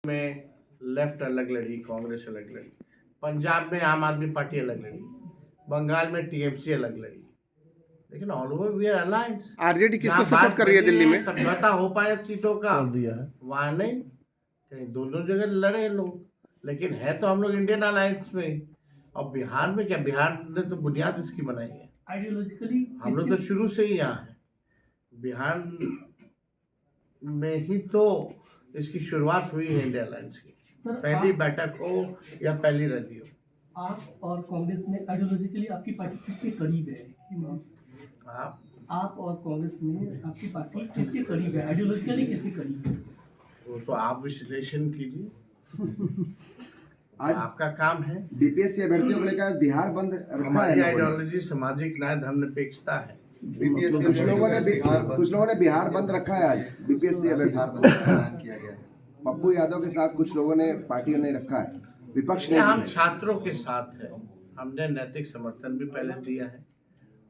में लेफ्ट अलग लड़ी, कांग्रेस अलग लड़ी, पंजाब में आम आदमी पार्टी अलग लड़ी, बंगाल में टीएमसी अलग लड़ी, लेकिन all over we are alliance. RJD किसको सपोर्ट कर रही है दिल्ली में? समझौता हो पाया सीटों का दिया है वहां नहीं, कहीं दोनों जगह लड़े लोग, लेकिन है तो हम लोग इंडियन अलायंस में। और बिहार में क्या, बिहार ने तो बुनियाद इसकी बनाई है, आइडियोलॉजिकली हम लोग तो शुरू से ही यहाँ है। बिहार में ही तो इसकी शुरुआत हुई है इंडियन अलायंस की, पहली बैठक हो या पहली रैली हो। आप और कांग्रेस में आइडियोलॉजिकली आपकी पार्टी किसके करीब है? आप और कांग्रेस में आपकी पार्टी किसके करीब है, आइडियोलॉजिकली किसके करीब है? वो तो आप विश्लेषण कीजिए, आज आपका काम है। बीपीएससी अभ्यर्थियों को लेकर बिहार बंद रखा है हमारी लोगों ने। आइडियोलॉजी सामाजिक न्याय धर्मनिरपेक्षता है। कुछ लोगों ने बिहार बंद रखा है आज, बीपीएससी अभ्यर्थी किया गया है। पप्पू यादव के साथ कुछ लोगों ने, पार्टियों ने रखा है, विपक्ष ने। हम छात्रों के साथ है, हमने नैतिक समर्थन भी पहले दिया है।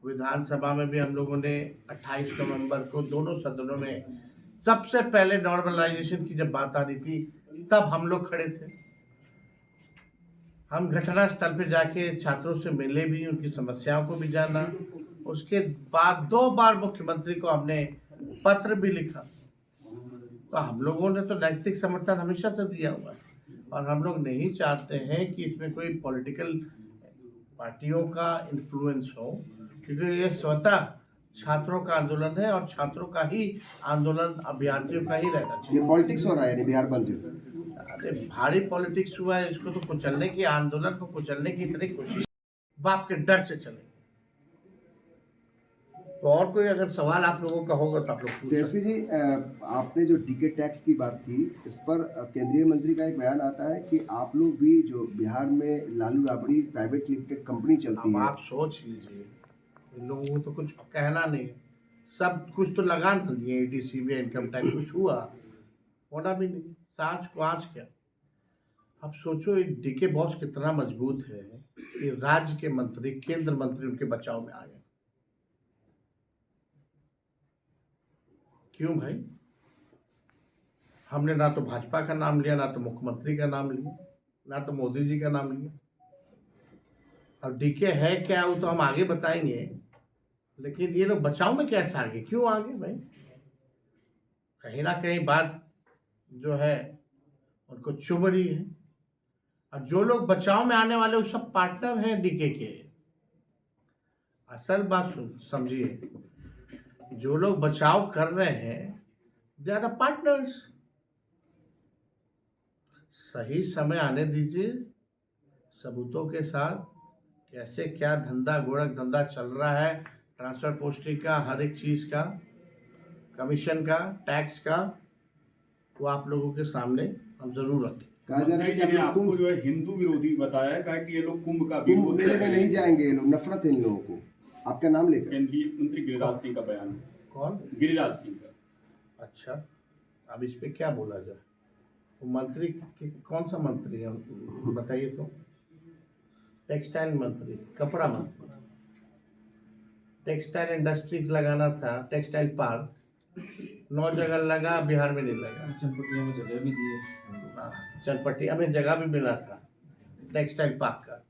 विधानसभा में भी हम लोगों ने 28 नवंबर को दोनों सदनों में सबसे पहले नॉर्मलाइजेशन की जब बात आ रही थी तब हम लोग खड़े थे। हम घटना स्थल पे जाके छात्रों से मिले भी, उनकी समस्याओं को भी जाना। उसके बाद 2 बार मुख्यमंत्री को हमने पत्र भी लिखा। तो हम लोगों ने तो नैतिक समर्थन हमेशा से दिया हुआ है, और हम लोग नहीं चाहते हैं कि इसमें कोई पॉलिटिकल पार्टियों का इन्फ्लुएंस हो, क्योंकि ये स्वतः छात्रों का आंदोलन है और छात्रों का ही आंदोलन, अभ्यर्थियों का ही रहना चाहिए। ये पॉलिटिक्स हो रहा है यानी बिहार बंद। अरे भारी पॉलिटिक्स हुआ है, इसको तो कुचलने की, आंदोलन को कुचलने की इतनी कोशिश बाप के डर से चले। तो और कोई अगर सवाल आप लोगों का होगा तो आप लोग पूछ सकते हैं। तेजस्वी जी, आपने जो डीके टैक्स की बात की, इस पर केंद्रीय मंत्री का एक बयान आता है कि आप लोग भी, जो बिहार में Lalu Rabri private limited company चलती अब है, आप सोच लीजिए, इन लोगों को तो कुछ कहना नहीं, सब कुछ तो लगान कर दिए, ईडीसी में इनकम टैक्स, कुछ हुआ होना भी नहीं, सांच को आँच क्या। अब सोचो एक डीके बॉस कितना मजबूत है कि राज्य के मंत्री, केंद्र मंत्री उनके बचाव में आ गए। क्यों भाई? हमने ना तो भाजपा का नाम लिया, ना तो मुख्यमंत्री का नाम लिया, ना तो मोदी जी का नाम लिया। अब डीके है क्या वो तो हम आगे बताएंगे, लेकिन ये लोग बचाव में कैसे आगे, क्यों आगे भाई? कहीं ना कहीं बात जो है उनको चुभ रही है। और जो लोग बचाव में आने वाले वो सब पार्टनर हैं डीके के। असल बात समझिए, जो लोग बचाव कर रहे हैं दे आर द पार्टनर्स। सही समय आने दीजिए, सबूतों के साथ कैसे क्या धंधा, गोरख धंधा चल रहा है, ट्रांसफर पोस्टिंग का, हर एक चीज़ का, कमीशन का, टैक्स का, वो आप लोगों के सामने हम जरूर रखें। कहा जा रहा है कि आप लोग आपको जो है हिंदू विरोधी बताया है, कहा कि ये लोग कुंभ का कुंभ विरोध मेले कर में रहे नहीं हैं। जाएंगे ये लोग, नफरत है इन लोगों को आपका नाम लेकर। केंद्रीय मंत्री गिरिराज सिंह का बयान है। कौन? गिरिराज सिंह का। अच्छा, अब इस पे क्या बोला जाए? वो मंत्री कौन सा मंत्री है बताइए तो? टेक्सटाइल मंत्री, कपड़ा मंत्री, टेक्सटाइल इंडस्ट्री लगाना था, टेक्सटाइल पार्क 9 जगह लगा, बिहार में नहीं लगा। चनपटिया में जगह भी दिए, चनपटिया में जगह भी मिला था टेक्सटाइल पार्क का।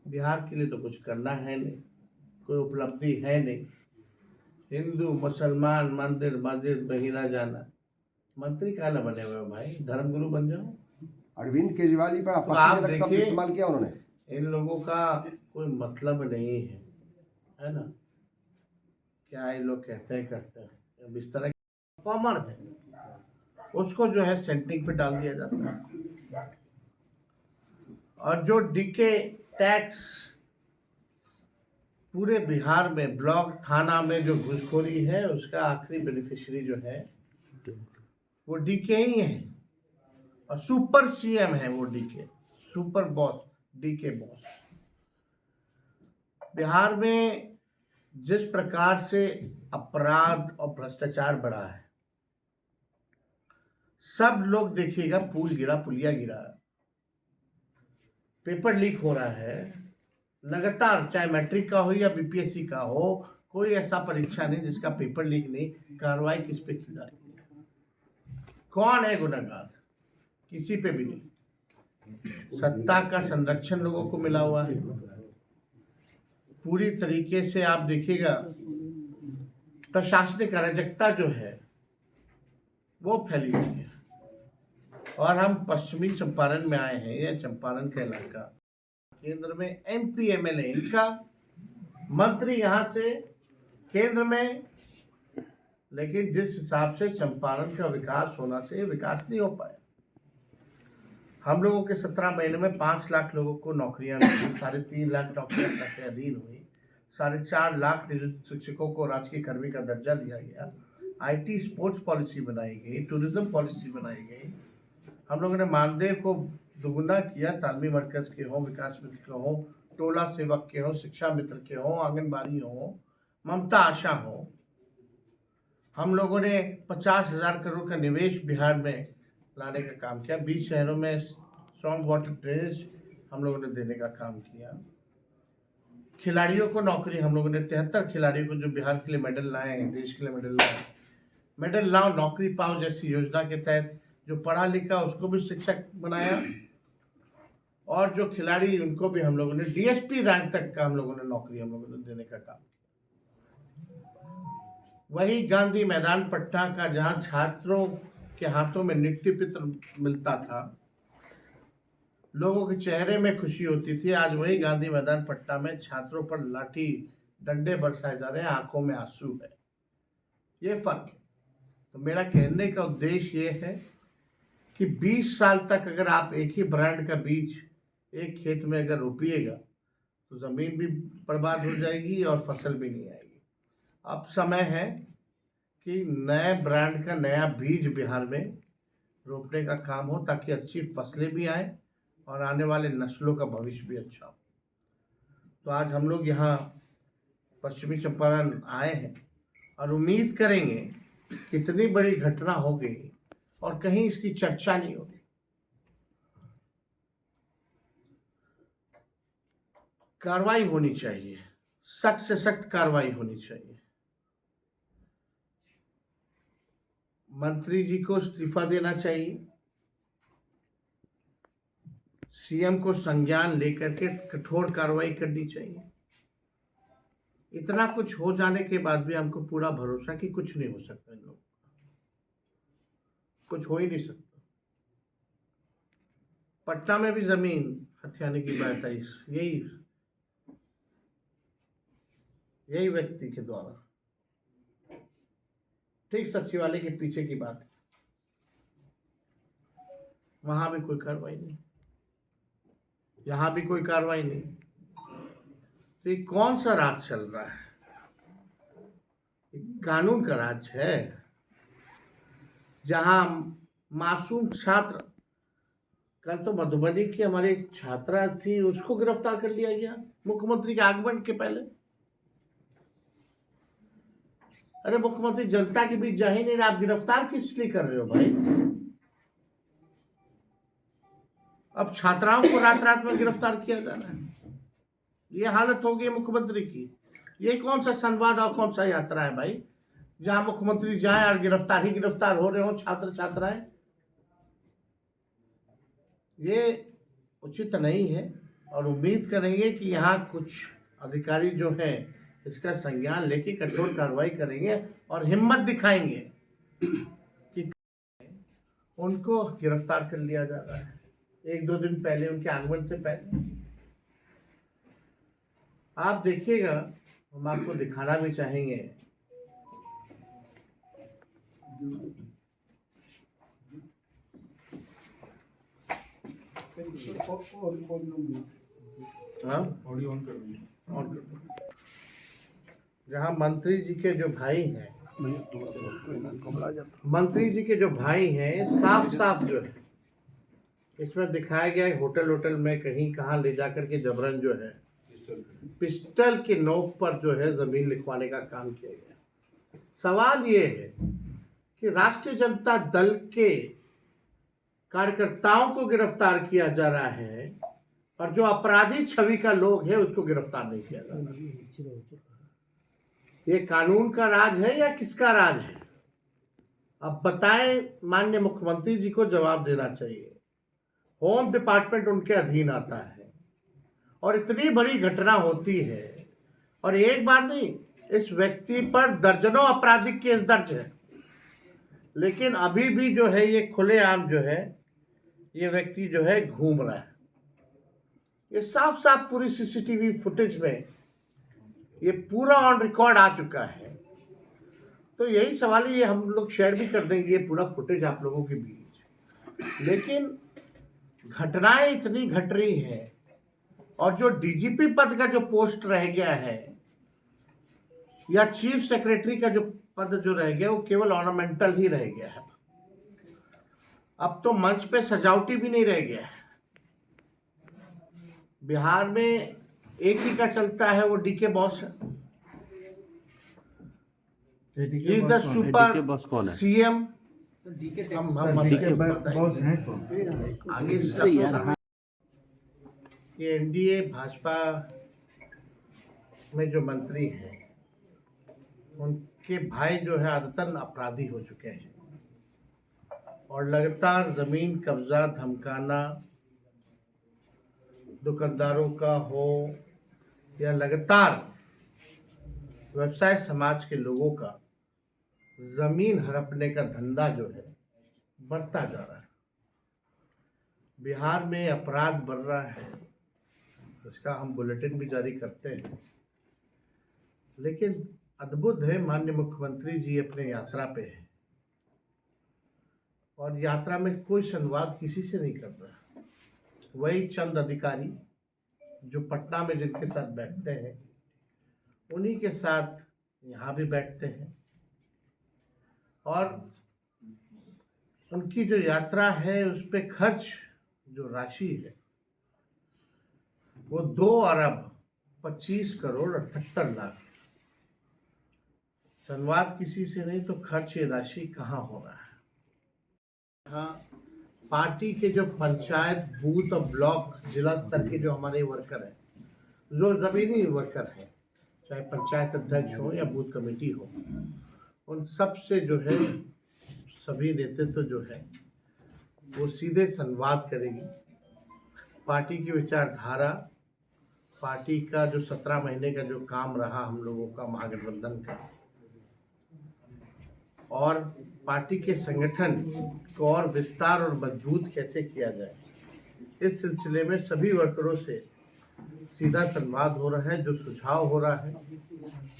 बिहार के लिए तो कुछ करना है नहीं, कोई उपलब्धि है नहीं। हिंदू मुसलमान मंदिर मस्जिद में ही ना जाना। मंत्री काला बने हुए हो भाई, धर्मगुरु बन जाओ। अरविंद केजरीवाल जी पर आप आपत्तिजनक शब्द देखिए, इस्तेमाल किया उन्होंने। इन लोगों का कोई मतलब नहीं है ना? क्या ये लोग कहते हैं करते हैं, अब इस तरह परफॉर्मर है, उसको जो है सेंटिंग पे डाल दिया जाता है। और जो डीके टैक्स पूरे बिहार में ब्लॉक थाना में जो घुसखोरी है, उसका आखिरी बेनिफिशियरी जो है वो डीके ही है, और सुपर सीएम है वो DK, super boss DK boss. Bihar में जिस प्रकार से अपराध और भ्रष्टाचार बढ़ा है, सब लोग देखिएगा, पुल गिरा, पुलिया गिरा, पेपर लीक हो रहा है लगातार, चाहे मैट्रिक का हो या बीपीएससी का हो, कोई ऐसा परीक्षा नहीं जिसका पेपर लीक नहीं। कार्रवाई किस पे की जाती है? कौन है गुनहगार? किसी पे भी नहीं। सत्ता का संरक्षण लोगों को मिला हुआ है। पूरी तरीके से आप देखिएगा प्रशासनिक अराजकता जो है वो फैली हुई है। और हम पश्चिमी चंपारण में आए हैं, यह चंपारण का इलाका, केंद्र में MP MLA इनका, मंत्री यहाँ से केंद्र में, लेकिन जिस हिसाब से चंपारण का विकास होना चाहिए विकास नहीं हो पाया। हम लोगों के 17 महीने में 5 लाख लोगों को नौकरियां मिली, 3.5 लाख नौकरियां के अधीन हुई, 4.5 लाख नियोजित शिक्षकों को राजकीय कर्मी का दर्जा दिया गया, IT स्पोर्ट्स पॉलिसी बनाई गई, टूरिज्म पॉलिसी बनाई गई। हम लोगों ने मानदेय को दोगुना किया, तालमी मरकज के हों, विकास मित्र के हों, टोला सेवक के हों, शिक्षा मित्र के हों, आंगनबाड़ी हों, ममता आशा हो। हम लोगों ने 50,000 करोड़ का निवेश बिहार में लाने का काम किया। 20 शहरों में स्ट्रॉन्ग वाटर ड्रेनेज हम लोगों ने देने का काम किया। खिलाड़ियों को नौकरी, हम लोगों ने 73 खिलाड़ियों को जो बिहार के लिए मेडल लाए, देश के लिए मेडल लाए, मेडल लाओ नौकरी पाओ जैसी योजना के तहत जो पढ़ा लिखा उसको भी शिक्षक बनाया, और जो खिलाड़ी उनको भी हम लोगों ने DSP रैंक तक का हम लोगों ने नौकरी हम लोगों ने देने का काम। वही गांधी मैदान पट्टा का, जहां छात्रों के हाथों में नियुक्ति पत्र मिलता था, लोगों के चेहरे में खुशी होती थी, आज वही गांधी मैदान पट्टा में छात्रों पर लाठी डंडे बरसाए जा रहे हैं, आंखों में आंसू है। ये फर्क है। तो मेरा कहने का उद्देश्य ये है कि 20 साल तक अगर आप एक ही ब्रांड का बीज एक खेत में अगर रोपिएगा तो ज़मीन भी बर्बाद हो जाएगी और फसल भी नहीं आएगी। अब समय है कि नए ब्रांड का नया बीज बिहार में रोपने का काम हो, ताकि अच्छी फसलें भी आए और आने वाले नस्लों का भविष्य भी अच्छा हो। तो आज हम लोग यहाँ पश्चिमी चंपारण आए हैं और उम्मीद करेंगे कितनी बड़ी घटना हो गई और कहीं इसकी चर्चा नहीं होगी। कार्रवाई होनी चाहिए, सख्त से सख्त कार्रवाई होनी चाहिए। मंत्री जी को इस्तीफा देना चाहिए, CM को संज्ञान लेकर के कठोर कार्रवाई करनी चाहिए। इतना कुछ हो जाने के बाद भी हमको पूरा भरोसा कि कुछ नहीं हो सकता, इन लोग कुछ हो ही नहीं सकता। पटना में भी जमीन हथियाने की बात आई, यही व्यक्ति के द्वारा, ठीक सचिवालय के पीछे की बात है, वहां भी कोई कार्रवाई नहीं, यहां भी कोई कार्रवाई नहीं। तो ये कौन सा राज चल रहा है? कानून का राज है, जहां मासूम छात्र, कल तो मधुबनी की हमारी छात्रा थी, उसको गिरफ्तार कर लिया गया मुख्यमंत्री के आगमन के पहले। अरे मुख्यमंत्री जनता के बीच जा ही नहीं रहा, आप गिरफ्तार किस लिए कर रहे हो भाई? अब छात्राओं को रात रात में गिरफ्तार किया जा रहा है। ये हालत हो गई मुख्यमंत्री की। ये कौन सा संवाद और कौन सा यात्रा है भाई, जहां मुख्यमंत्री जाए और गिरफ्तार हो रहे हो छात्र छात्राएं? ये उचित नहीं है। और उम्मीद करेंगे कि यहाँ कुछ अधिकारी जो हैं इसका संज्ञान लेके कठोर कार्रवाई करेंगे और हिम्मत दिखाएंगे कि उनको गिरफ्तार कर लिया जा रहा है 1-2 दिन पहले, उनके आगमन से पहले। आप देखिएगा, हम आपको दिखाना भी चाहेंगे। जहाँ मंत्री जी के जो भाई हैं, साफ साफ जो है इसमें दिखाया गया है, होटल में कहीं कहाँ ले जाकर के जबरन जो है पिस्टल के नोक पर जो है जमीन लिखवाने का काम किया गया। सवाल ये है कि राष्ट्रीय जनता दल के कार्यकर्ताओं को गिरफ्तार किया जा रहा है और जो अपराधी छवि का लोग है उसको गिरफ्तार नहीं किया जा रहा। ये कानून का राज है या किसका राज है? अब बताएं, माननीय मुख्यमंत्री जी को जवाब देना चाहिए। होम डिपार्टमेंट उनके अधीन आता है और इतनी बड़ी घटना होती है और एक बार नहीं, इस व्यक्ति पर दर्जनों आपराधिक केस दर्ज है, लेकिन अभी भी जो है ये खुलेआम जो है ये व्यक्ति जो है घूम रहा है। ये साफ साफ पूरी सीसीटीवी फुटेज में ये पूरा ऑन रिकॉर्ड आ चुका है। तो यही सवाल है, ये हम लोग शेयर भी कर देंगे ये पूरा फुटेज आप लोगों के बीच। लेकिन घटनाएं इतनी घट रही हैं और जो डीजीपी पद का जो पोस्ट रह गया है या चीफ सेक्रेटरी का जो पद जो रह गया वो केवल ऑर्नामेंटल ही रह गया है। अब तो मंच पे सजावटी भी नहीं रह गया है। बिहार में एक ही का चलता है, वो डीके बॉस है। He is the super boss कौन है? CM। बॉस हैं कौन? आगे से ये एनडीए भाजपा में जो मंत्री हैं उनके भाई जो है आदतन अपराधी हो चुके हैं और लगातार जमीन कब्जा धमकाना दुकानदारों का हो या लगातार व्यवसाय समाज के लोगों का जमीन हड़पने का धंधा जो है बढ़ता जा रहा है। बिहार में अपराध बढ़ रहा है, इसका हम बुलेटिन भी जारी करते हैं। लेकिन अद्भुत है, माननीय मुख्यमंत्री जी अपने यात्रा पे है और यात्रा में कोई संवाद किसी से नहीं कर रहा। वही चंद अधिकारी जो पटना में जिनके साथ बैठते हैं उन्हीं के साथ यहाँ भी बैठते हैं और उनकी जो यात्रा है उस पे खर्च जो राशि है वो 2 अरब 25 करोड़ 78 लाख। संवाद किसी से नहीं तो खर्च ये राशि कहाँ हो रहा है। हाँ, पार्टी के जो पंचायत बूथ और ब्लॉक जिला स्तर के जो हमारे वर्कर हैं, जो जमीनी वर्कर हैं, चाहे पंचायत अध्यक्ष हो या बूथ कमेटी हो, उन सब से जो है सभी नेतृत्व जो है वो सीधे संवाद करेगी। पार्टी की विचारधारा, पार्टी का जो 17 महीने का जो काम रहा हम लोगों का महागठबंधन का, और पार्टी के संगठन को और विस्तार और मजबूत कैसे किया जाए, इस सिलसिले में सभी वर्करों से सीधा संवाद हो रहा है। जो सुझाव हो रहा है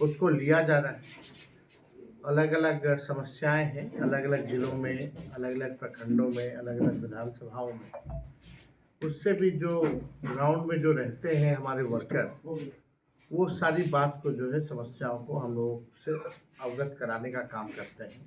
उसको लिया जा रहा है। अलग अलग समस्याएं हैं, अलग अलग जिलों में, अलग अलग प्रखंडों में, अलग अलग विधानसभाओं में, उससे भी जो ग्राउंड में जो रहते हैं हमारे वर्कर, वो सारी बात को जो है समस्याओं को हम लोग से अवगत कराने का काम करते हैं।